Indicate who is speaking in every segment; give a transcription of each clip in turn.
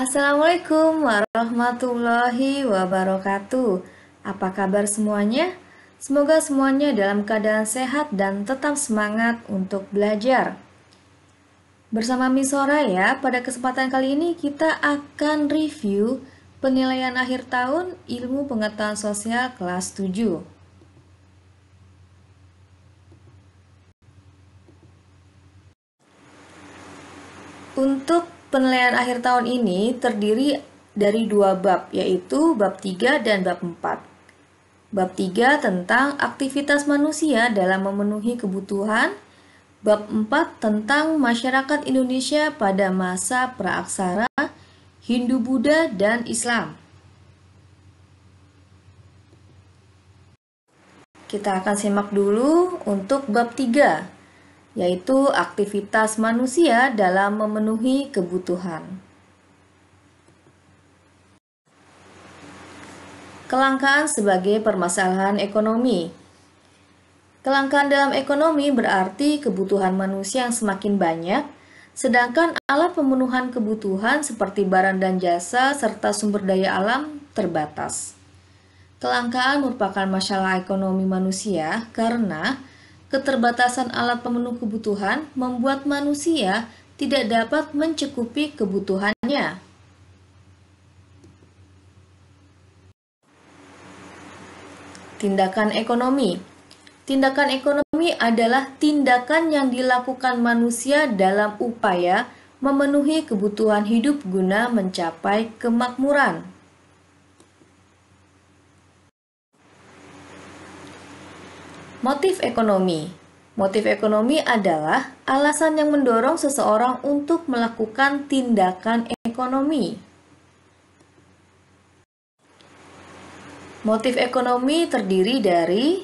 Speaker 1: Assalamualaikum warahmatullahi wabarakatuh. Apa kabar semuanya? Semoga semuanya dalam keadaan sehat dan tetap semangat untuk belajar. Bersama Miss Soraya, pada kesempatan kali ini kita akan review penilaian akhir tahun Ilmu Pengetahuan Sosial kelas 7. Untuk penilaian akhir tahun ini terdiri dari dua bab, yaitu bab 3 dan bab 4. Bab 3 tentang aktivitas manusia dalam memenuhi kebutuhan, bab 4 tentang masyarakat Indonesia pada masa praaksara, Hindu-Buddha, dan Islam. Kita akan simak dulu untuk bab 3, yaitu aktivitas manusia dalam memenuhi kebutuhan. Kelangkaan sebagai permasalahan ekonomi. Kelangkaan dalam ekonomi berarti kebutuhan manusia yang semakin banyak, sedangkan alat pemenuhan kebutuhan seperti barang dan jasa serta sumber daya alam terbatas. Kelangkaan merupakan masalah ekonomi manusia karena keterbatasan alat pemenuh kebutuhan membuat manusia tidak dapat mencukupi kebutuhannya. Tindakan ekonomi. Tindakan ekonomi adalah tindakan yang dilakukan manusia dalam upaya memenuhi kebutuhan hidup guna mencapai kemakmuran. Motif ekonomi. Motif ekonomi adalah alasan yang mendorong seseorang untuk melakukan tindakan ekonomi. Motif ekonomi terdiri dari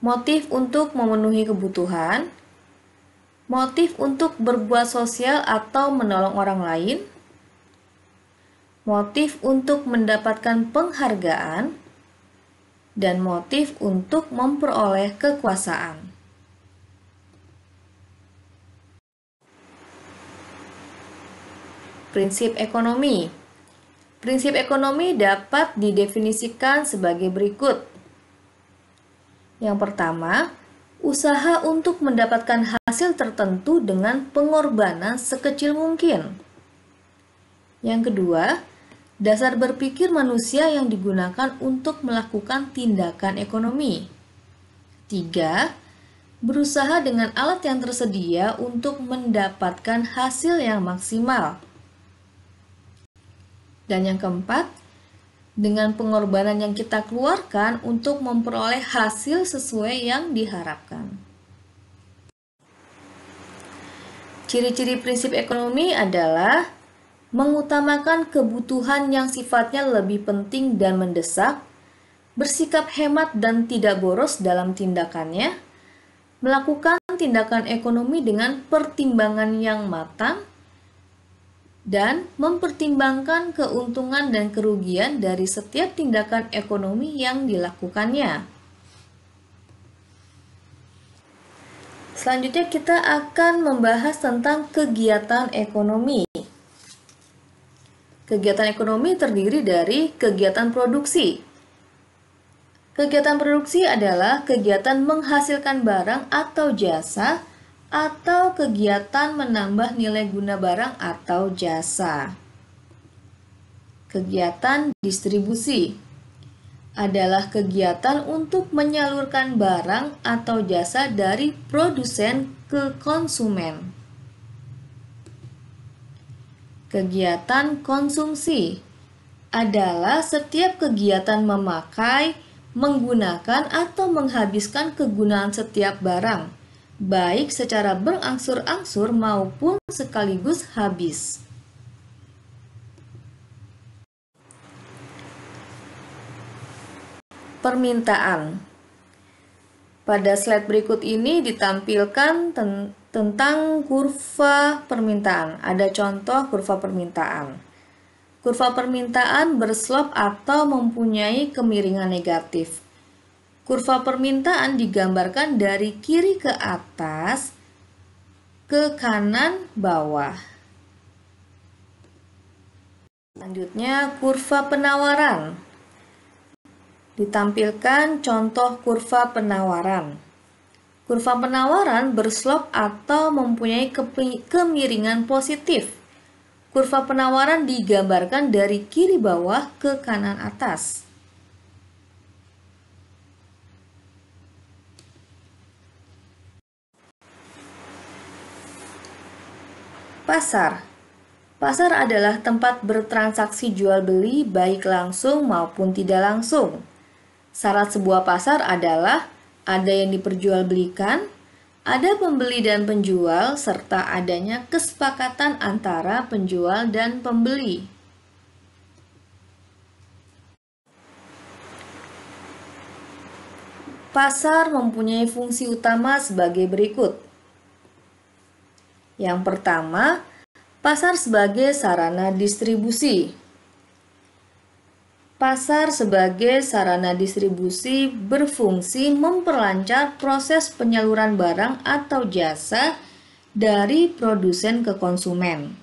Speaker 1: motif untuk memenuhi kebutuhan, motif untuk berbuat sosial atau menolong orang lain, motif untuk mendapatkan penghargaan, dan motif untuk memperoleh kekuasaan. Prinsip ekonomi. Prinsip ekonomi dapat didefinisikan sebagai berikut. Yang pertama, usaha untuk mendapatkan hasil tertentu dengan pengorbanan sekecil mungkin. Yang kedua, dasar berpikir manusia yang digunakan untuk melakukan tindakan ekonomi. 3. Berusaha dengan alat yang tersedia untuk mendapatkan hasil yang maksimal. Dan yang keempat, dengan pengorbanan yang kita keluarkan untuk memperoleh hasil sesuai yang diharapkan. Ciri-ciri prinsip ekonomi adalah mengutamakan kebutuhan yang sifatnya lebih penting dan mendesak, bersikap hemat dan tidak boros dalam tindakannya, melakukan tindakan ekonomi dengan pertimbangan yang matang, dan mempertimbangkan keuntungan dan kerugian dari setiap tindakan ekonomi yang dilakukannya. Selanjutnya kita akan membahas tentang kegiatan ekonomi. Kegiatan ekonomi terdiri dari kegiatan produksi. Kegiatan produksi adalah kegiatan menghasilkan barang atau jasa atau kegiatan menambah nilai guna barang atau jasa. Kegiatan distribusi adalah kegiatan untuk menyalurkan barang atau jasa dari produsen ke konsumen. Kegiatan konsumsi adalah setiap kegiatan memakai, menggunakan, atau menghabiskan kegunaan setiap barang, baik secara berangsur-angsur maupun sekaligus habis. Permintaan. Pada slide berikut ini ditampilkan tentang kurva permintaan. Ada contoh kurva permintaan. Kurva permintaan berslop atau mempunyai kemiringan negatif. Kurva permintaan digambarkan dari kiri ke atas ke kanan bawah. Selanjutnya, kurva penawaran. Ditampilkan contoh kurva penawaran. Kurva penawaran berslop atau mempunyai kemiringan positif. Kurva penawaran digambarkan dari kiri bawah ke kanan atas. Pasar. Pasar adalah tempat bertransaksi jual beli baik langsung maupun tidak langsung. Syarat sebuah pasar adalah ada yang diperjualbelikan, ada pembeli dan penjual, serta adanya kesepakatan antara penjual dan pembeli. Pasar mempunyai fungsi utama sebagai berikut. Yang pertama, pasar sebagai sarana distribusi. Pasar sebagai sarana distribusi berfungsi memperlancar proses penyaluran barang atau jasa dari produsen ke konsumen.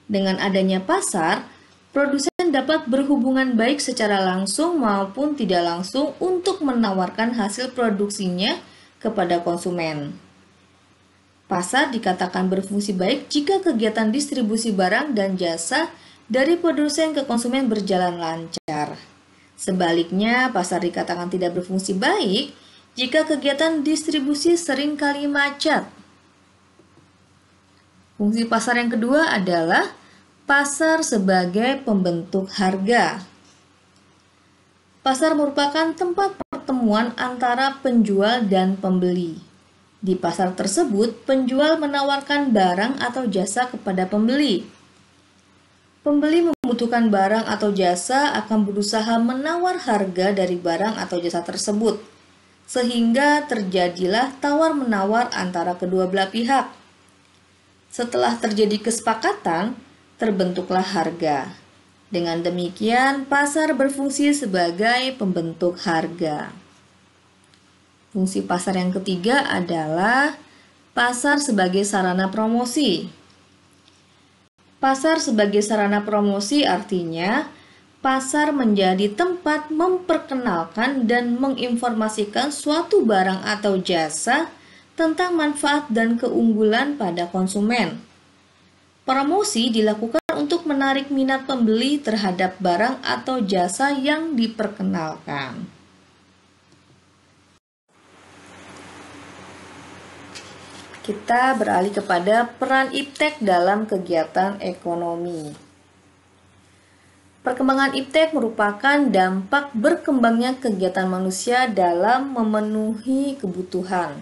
Speaker 1: Dengan adanya pasar, produsen dapat berhubungan baik secara langsung maupun tidak langsung untuk menawarkan hasil produksinya kepada konsumen. Pasar dikatakan berfungsi baik jika kegiatan distribusi barang dan jasa dari produsen ke konsumen berjalan lancar. Sebaliknya, pasar dikatakan tidak berfungsi baik jika kegiatan distribusi seringkali macet. Fungsi pasar yang kedua adalah pasar sebagai pembentuk harga. Pasar merupakan tempat pertemuan antara penjual dan pembeli. Di pasar tersebut, penjual menawarkan barang atau jasa kepada pembeli. Pembeli membutuhkan barang atau jasa akan berusaha menawar harga dari barang atau jasa tersebut, sehingga terjadilah tawar-menawar antara kedua belah pihak. Setelah terjadi kesepakatan, terbentuklah harga. Dengan demikian, pasar berfungsi sebagai pembentuk harga. Fungsi pasar yang ketiga adalah pasar sebagai sarana promosi. Pasar sebagai sarana promosi artinya pasar menjadi tempat memperkenalkan dan menginformasikan suatu barang atau jasa tentang manfaat dan keunggulan pada konsumen. Promosi dilakukan untuk menarik minat pembeli terhadap barang atau jasa yang diperkenalkan. Kita beralih kepada peran iptek dalam kegiatan ekonomi. Perkembangan iptek merupakan dampak berkembangnya kegiatan manusia dalam memenuhi kebutuhan.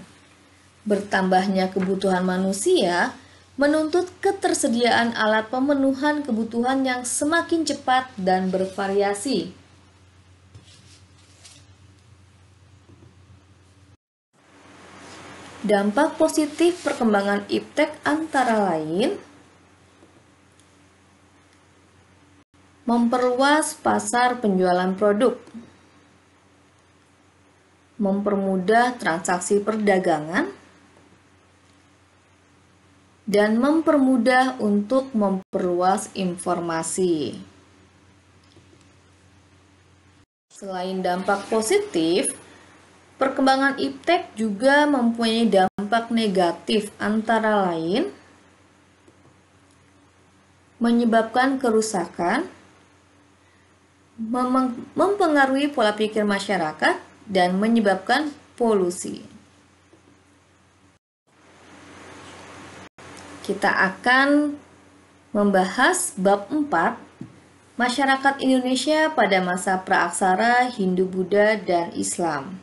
Speaker 1: Bertambahnya kebutuhan manusia menuntut ketersediaan alat pemenuhan kebutuhan yang semakin cepat dan bervariasi. Dampak positif perkembangan iptek antara lain memperluas pasar penjualan produk, mempermudah transaksi perdagangan, dan mempermudah untuk memperluas informasi. Selain dampak positif, perkembangan iptek juga mempunyai dampak negatif antara lain menyebabkan kerusakan, mempengaruhi pola pikir masyarakat, dan menyebabkan polusi. Kita akan membahas bab 4, Masyarakat Indonesia pada masa praaksara Hindu-Buddha dan Islam.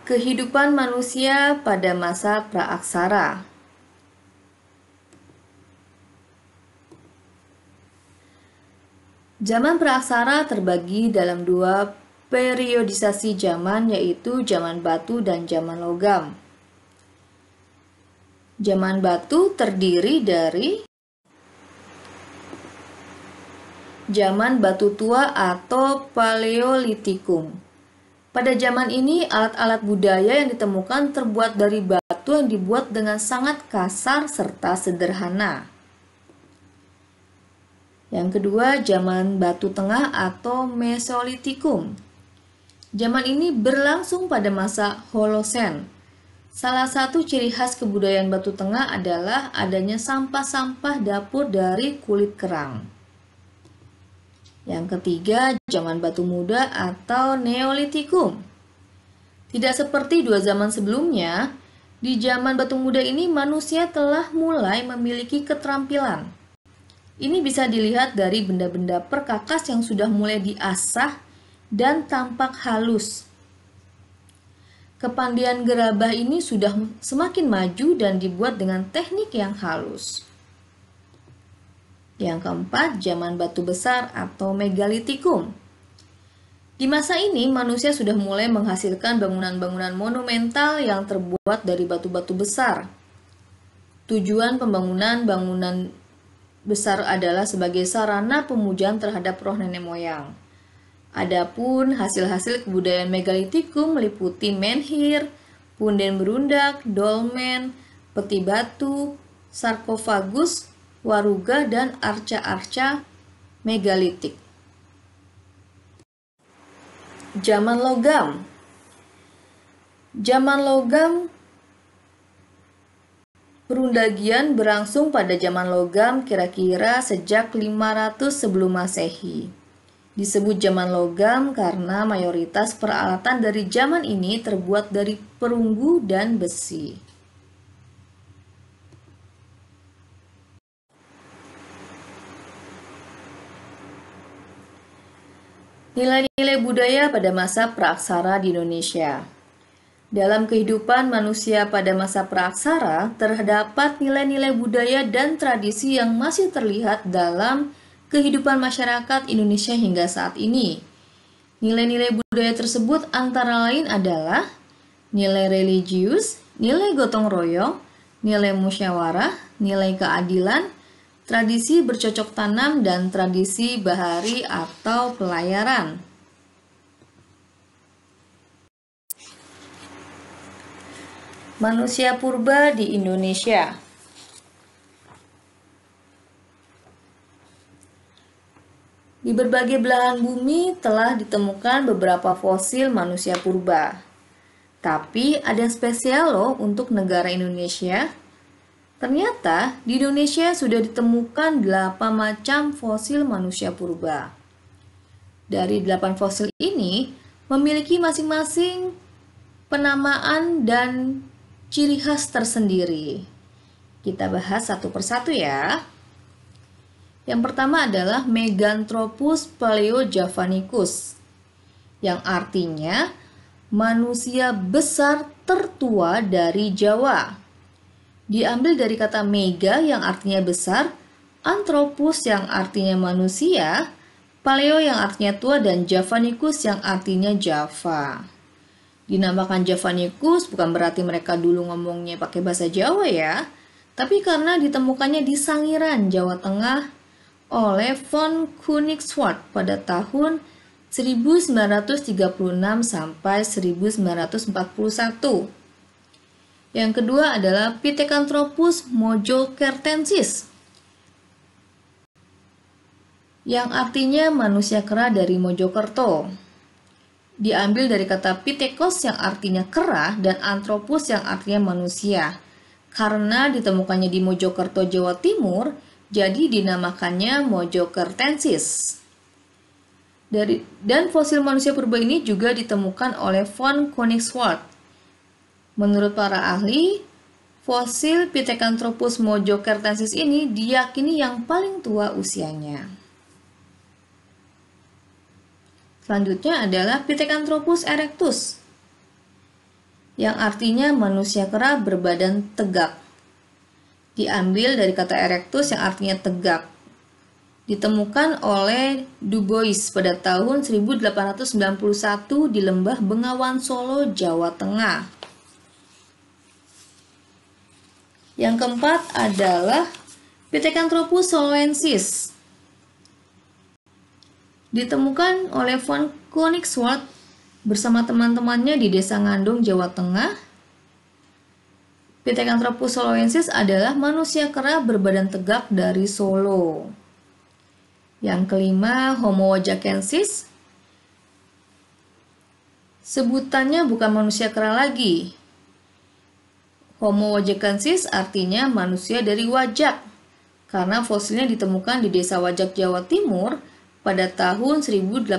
Speaker 1: Kehidupan manusia pada masa praaksara. Zaman praaksara terbagi dalam dua periodisasi zaman, yaitu zaman batu dan zaman logam. Zaman batu terdiri dari zaman batu tua atau Paleolitikum. Pada zaman ini, alat-alat budaya yang ditemukan terbuat dari batu sesuatu yang dibuat dengan sangat kasar serta sederhana. Yang kedua, zaman Batu Tengah atau Mesolitikum. Zaman ini berlangsung pada masa Holosen. Salah satu ciri khas kebudayaan Batu Tengah adalah adanya sampah-sampah dapur dari kulit kerang. Yang ketiga, zaman Batu Muda atau Neolitikum. Tidak seperti dua zaman sebelumnya, di zaman Batu Muda ini manusia telah mulai memiliki keterampilan. Ini bisa dilihat dari benda-benda perkakas yang sudah mulai diasah dan tampak halus. Kepandaian gerabah ini sudah semakin maju dan dibuat dengan teknik yang halus. Yang keempat, zaman batu besar atau megalitikum. Di masa ini, manusia sudah mulai menghasilkan bangunan-bangunan monumental yang terbuat dari batu-batu besar. Tujuan pembangunan bangunan besar adalah sebagai sarana pemujaan terhadap roh nenek moyang. Adapun hasil-hasil kebudayaan megalitikum meliputi menhir, punden berundak, dolmen, peti batu, sarkofagus, waruga, dan arca-arca megalitik. Zaman logam. Zaman logam perundagian berlangsung pada zaman logam kira-kira sejak 500 sebelum Masehi. Disebut zaman logam karena mayoritas peralatan dari zaman ini terbuat dari perunggu dan besi. Nilai-nilai budaya pada masa praaksara di Indonesia. Dalam kehidupan manusia pada masa praaksara, terdapat nilai-nilai budaya dan tradisi yang masih terlihat dalam kehidupan masyarakat Indonesia hingga saat ini. Nilai-nilai budaya tersebut antara lain adalah nilai religius, nilai gotong royong, nilai musyawarah, nilai keadilan, tradisi bercocok tanam, dan tradisi bahari atau pelayaran. Manusia purba di Indonesia. Di berbagai belahan bumi telah ditemukan beberapa fosil manusia purba. Tapi ada yang spesial loh untuk negara Indonesia. Ternyata di Indonesia sudah ditemukan 8 macam fosil manusia purba. Dari 8 fosil ini memiliki masing-masing penamaan dan ciri khas tersendiri. Kita bahas satu persatu ya. Yang pertama adalah Meganthropus paleojavanicus, yang artinya manusia besar tertua dari Jawa. Diambil dari kata mega yang artinya besar, anthropus yang artinya manusia, paleo yang artinya tua, dan javanicus yang artinya Java. Dinamakan Javanicus bukan berarti mereka dulu ngomongnya pakai bahasa Jawa ya, tapi karena ditemukannya di Sangiran, Jawa Tengah oleh von Koenigswarth pada tahun 1936 sampai 1941. Yang kedua adalah Pithecanthropus mojokertensis, yang artinya manusia kera dari Mojokerto. Diambil dari kata Pithekos yang artinya kera dan Anthropus yang artinya manusia. Karena ditemukannya di Mojokerto, Jawa Timur, jadi dinamakannya mojokertensis. Dan fosil manusia purba ini juga ditemukan oleh von Koenigswarth. Menurut para ahli, fosil Pithecanthropus mojokertensis ini diyakini yang paling tua usianya. Selanjutnya adalah Pithecanthropus erectus, yang artinya manusia kera berbadan tegak. Diambil dari kata erectus yang artinya tegak. Ditemukan oleh Du Bois pada tahun 1891 di Lembah Bengawan Solo, Jawa Tengah. Yang keempat adalah Pithecanthropus soloensis. Ditemukan oleh von Koenigswarth bersama teman-temannya di Desa Ngandung, Jawa Tengah Pithecanthropus soloensis adalah manusia kera berbadan tegak dari Solo. Yang kelima, Homo wajakensis. Sebutannya bukan manusia kera lagi. Homo wajakensis artinya manusia dari Wajak, karena fosilnya ditemukan di desa Wajak, Jawa Timur pada tahun 1889.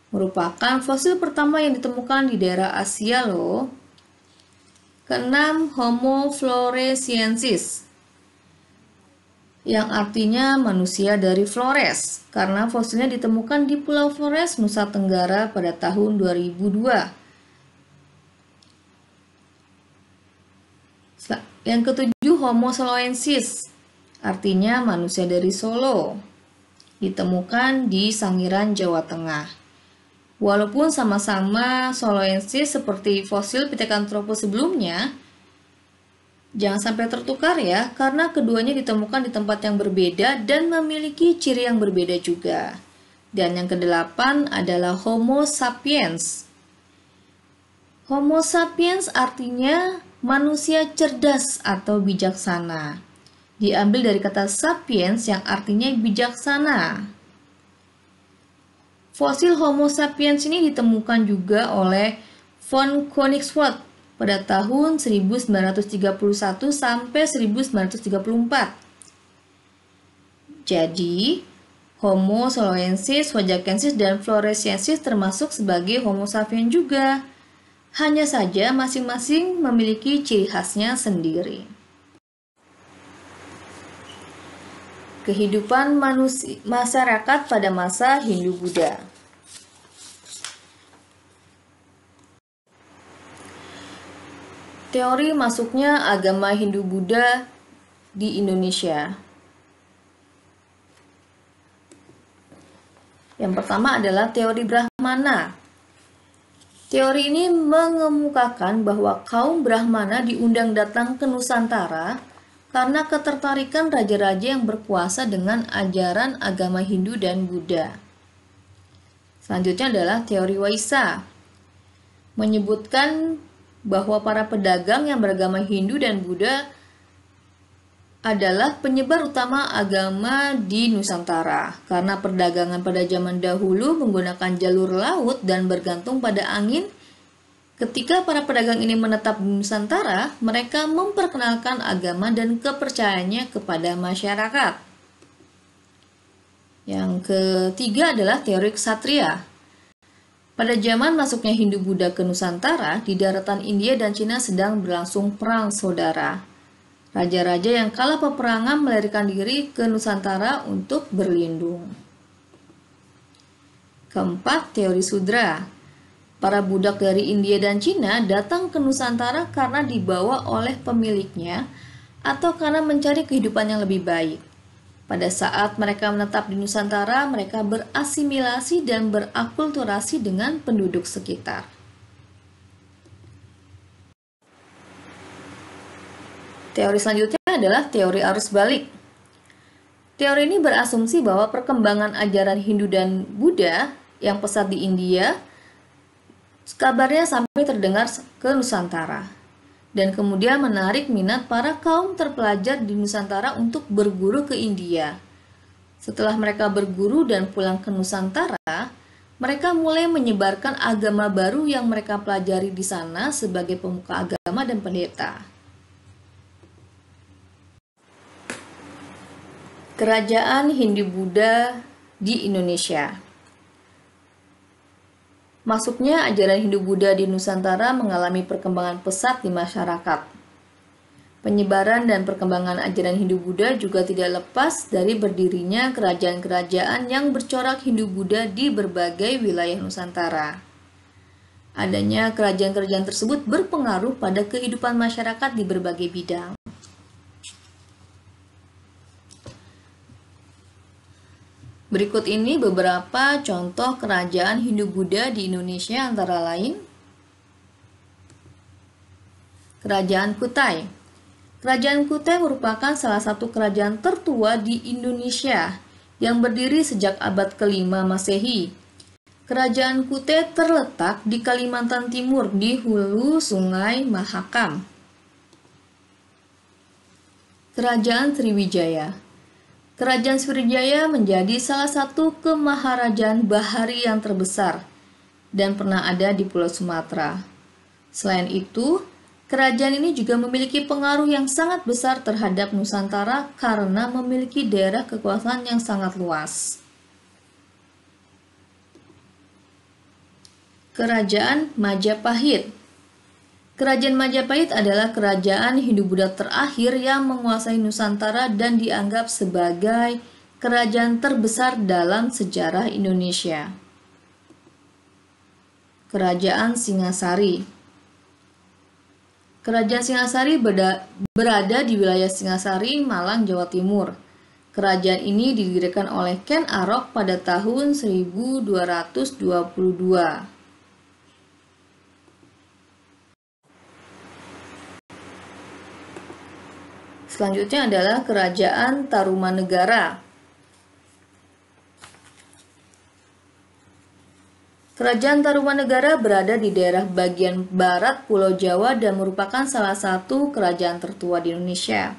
Speaker 1: Merupakan fosil pertama yang ditemukan di daerah Asia loh. Keenam, Homo floresiensis, yang artinya manusia dari Flores, karena fosilnya ditemukan di Pulau Flores, Nusa Tenggara pada tahun 2002. Yang ketujuh, Homo soloensis, artinya manusia dari Solo, ditemukan di Sangiran, Jawa Tengah. Walaupun sama-sama soloensis seperti fosil Pithecanthropus sebelumnya, jangan sampai tertukar ya, karena keduanya ditemukan di tempat yang berbeda dan memiliki ciri yang berbeda juga. Dan yang kedelapan adalah Homo sapiens. Homo sapiens artinya manusia cerdas atau bijaksana. Diambil dari kata sapiens yang artinya bijaksana. Fosil Homo sapiens ini ditemukan juga oleh von Koenigswarth pada tahun 1931 sampai 1934. Jadi, Homo soloensis, wajakensis, dan floresiensis termasuk sebagai Homo sapiens juga. Hanya saja masing-masing memiliki ciri khasnya sendiri. Kehidupan masyarakat pada masa Hindu-Buddha. Teori masuknya agama Hindu-Buddha di Indonesia. Yang pertama adalah teori Brahmana. Teori ini mengemukakan bahwa kaum Brahmana diundang datang ke Nusantara karena ketertarikan raja-raja yang berkuasa dengan ajaran agama Hindu dan Buddha. Selanjutnya adalah teori Waisa, menyebutkan bahwa para pedagang yang beragama Hindu dan Buddha adalah penyebar utama agama di Nusantara, karena perdagangan pada zaman dahulu menggunakan jalur laut dan bergantung pada angin. Ketika para pedagang ini menetap di Nusantara, mereka memperkenalkan agama dan kepercayaannya kepada masyarakat. Yang ketiga adalah teori ksatria. Pada zaman masuknya Hindu-Buddha ke Nusantara, di daratan India dan Cina sedang berlangsung perang saudara. Raja-raja yang kalah peperangan melarikan diri ke Nusantara untuk berlindung. Keempat, teori Sudra. Para budak dari India dan Cina datang ke Nusantara karena dibawa oleh pemiliknya atau karena mencari kehidupan yang lebih baik. Pada saat mereka menetap di Nusantara, mereka berasimilasi dan berakulturasi dengan penduduk sekitar. Teori selanjutnya adalah teori arus balik. Teori ini berasumsi bahwa perkembangan ajaran Hindu dan Buddha yang pesat di India kabarnya sampai terdengar ke Nusantara, dan kemudian menarik minat para kaum terpelajar di Nusantara untuk berguru ke India. Setelah mereka berguru dan pulang ke Nusantara, mereka mulai menyebarkan agama baru yang mereka pelajari di sana sebagai pemuka agama dan pendeta. Kerajaan Hindu-Buddha di Indonesia. Masuknya ajaran Hindu-Buddha di Nusantara mengalami perkembangan pesat di masyarakat. Penyebaran dan perkembangan ajaran Hindu-Buddha juga tidak lepas dari berdirinya kerajaan-kerajaan yang bercorak Hindu-Buddha di berbagai wilayah Nusantara. Adanya kerajaan-kerajaan tersebut berpengaruh pada kehidupan masyarakat di berbagai bidang. Berikut ini beberapa contoh kerajaan Hindu-Buddha di Indonesia, antara lain Kerajaan Kutai. Kerajaan Kutai merupakan salah satu kerajaan tertua di Indonesia yang berdiri sejak abad ke-5 Masehi. Kerajaan Kute terletak di Kalimantan Timur di hulu Sungai Mahakam. Kerajaan Sriwijaya. Kerajaan Sriwijaya menjadi salah satu kemaharajaan bahari yang terbesar dan pernah ada di Pulau Sumatera. Selain itu, kerajaan ini juga memiliki pengaruh yang sangat besar terhadap Nusantara karena memiliki daerah kekuasaan yang sangat luas. Kerajaan Majapahit. Kerajaan Majapahit adalah kerajaan Hindu-Buddha terakhir yang menguasai Nusantara dan dianggap sebagai kerajaan terbesar dalam sejarah Indonesia. Kerajaan Singasari. Kerajaan Singasari berada di wilayah Singasari, Malang, Jawa Timur. Kerajaan ini didirikan oleh Ken Arok pada tahun 1222. Selanjutnya adalah Kerajaan Tarumanegara. Kerajaan Tarumanegara berada di daerah bagian barat Pulau Jawa dan merupakan salah satu kerajaan tertua di Indonesia.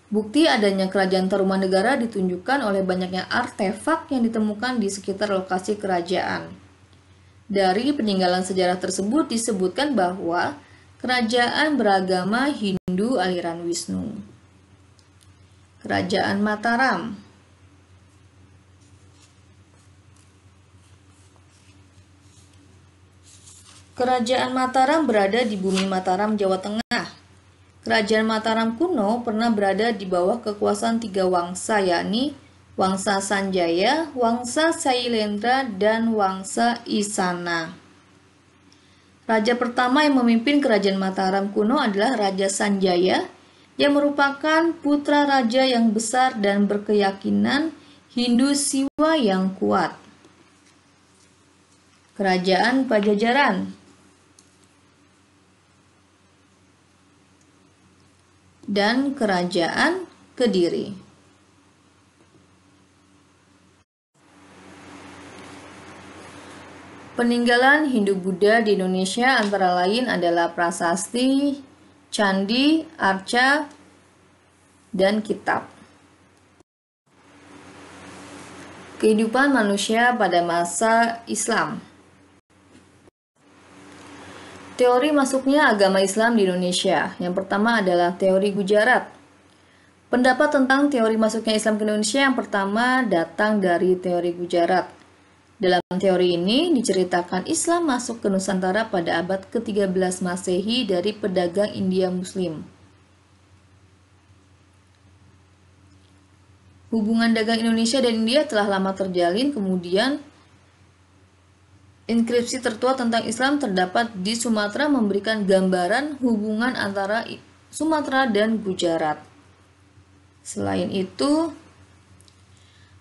Speaker 1: Bukti adanya Kerajaan Tarumanegara ditunjukkan oleh banyaknya artefak yang ditemukan di sekitar lokasi kerajaan. Dari peninggalan sejarah tersebut disebutkan bahwa kerajaan beragama Hindu aliran Wisnu. Kerajaan Mataram. Kerajaan Mataram berada di bumi Mataram, Jawa Tengah. Kerajaan Mataram kuno pernah berada di bawah kekuasaan 3 wangsa, yakni Wangsa Sanjaya, Wangsa Sailendra, dan Wangsa Isana. Raja pertama yang memimpin Kerajaan Mataram kuno adalah Raja Sanjaya, yang merupakan putra raja yang besar dan berkeyakinan Hindu Siwa yang kuat. Kerajaan Pajajaran. Dan Kerajaan Kediri. Peninggalan Hindu-Buddha di Indonesia antara lain adalah prasasti, candi, arca, dan kitab. Kehidupan manusia pada masa Islam. Teori masuknya agama Islam di Indonesia. Yang pertama adalah teori Gujarat. Pendapat tentang teori masuknya Islam ke Indonesia yang pertama datang dari teori Gujarat. Dalam teori ini diceritakan Islam masuk ke Nusantara pada abad ke-13 Masehi dari pedagang India Muslim. Hubungan dagang Indonesia dan India telah lama terjalin, kemudian inskripsi tertua tentang Islam terdapat di Sumatera memberikan gambaran hubungan antara Sumatera dan Gujarat. Selain itu,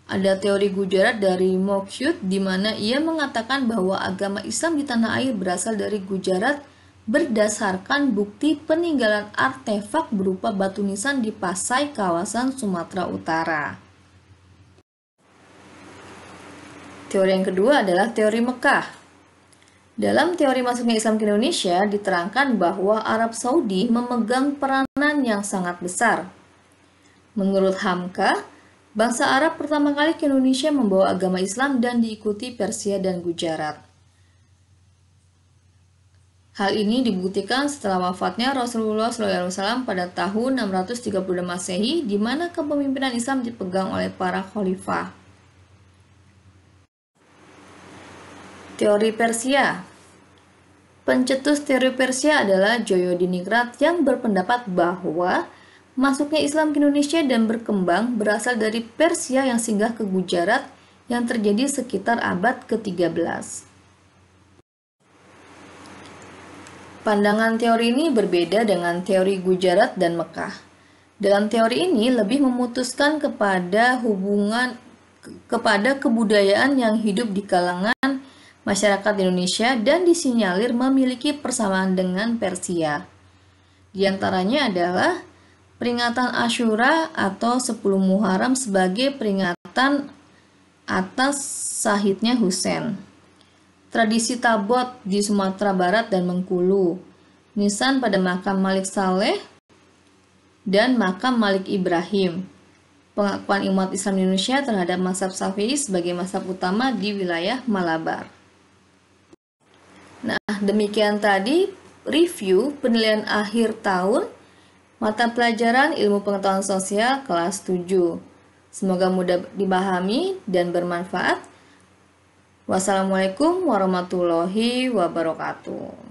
Speaker 1: ada teori Gujarat dari Mokyut di mana ia mengatakan bahwa agama Islam di tanah air berasal dari Gujarat berdasarkan bukti peninggalan artefak berupa batu nisan di Pasai, kawasan Sumatera Utara. Teori yang kedua adalah teori Mekah. Dalam teori masuknya Islam ke Indonesia diterangkan bahwa Arab Saudi memegang peranan yang sangat besar. Menurut Hamka, bangsa Arab pertama kali ke Indonesia membawa agama Islam dan diikuti Persia dan Gujarat. Hal ini dibuktikan setelah wafatnya Rasulullah SAW pada tahun 632 Masehi, di mana kepemimpinan Islam dipegang oleh para khalifah. Teori Persia. Pencetus teori Persia adalah Joyodiningrat yang berpendapat bahwa masuknya Islam ke Indonesia dan berkembang berasal dari Persia yang singgah ke Gujarat yang terjadi sekitar abad ke-13. Pandangan teori ini berbeda dengan teori Gujarat dan Mekah. Dalam teori ini lebih memutuskan kepada kebudayaan yang hidup di kalangan masyarakat Indonesia dan disinyalir memiliki persamaan dengan Persia. Di antaranya adalah peringatan Asyura atau 10 Muharram sebagai peringatan atas syahidnya Husain. tradisi tabot di Sumatera Barat dan Bengkulu, nisan pada makam Malik Saleh dan makam Malik Ibrahim, pengakuan umat Islam di Indonesia terhadap mazhab Syafi'i sebagai mazhab utama di wilayah Malabar. Nah, demikian tadi review penilaian akhir tahun mata pelajaran Ilmu Pengetahuan Sosial kelas 7. Semoga mudah dipahami dan bermanfaat. Wassalamualaikum warahmatullahi wabarakatuh.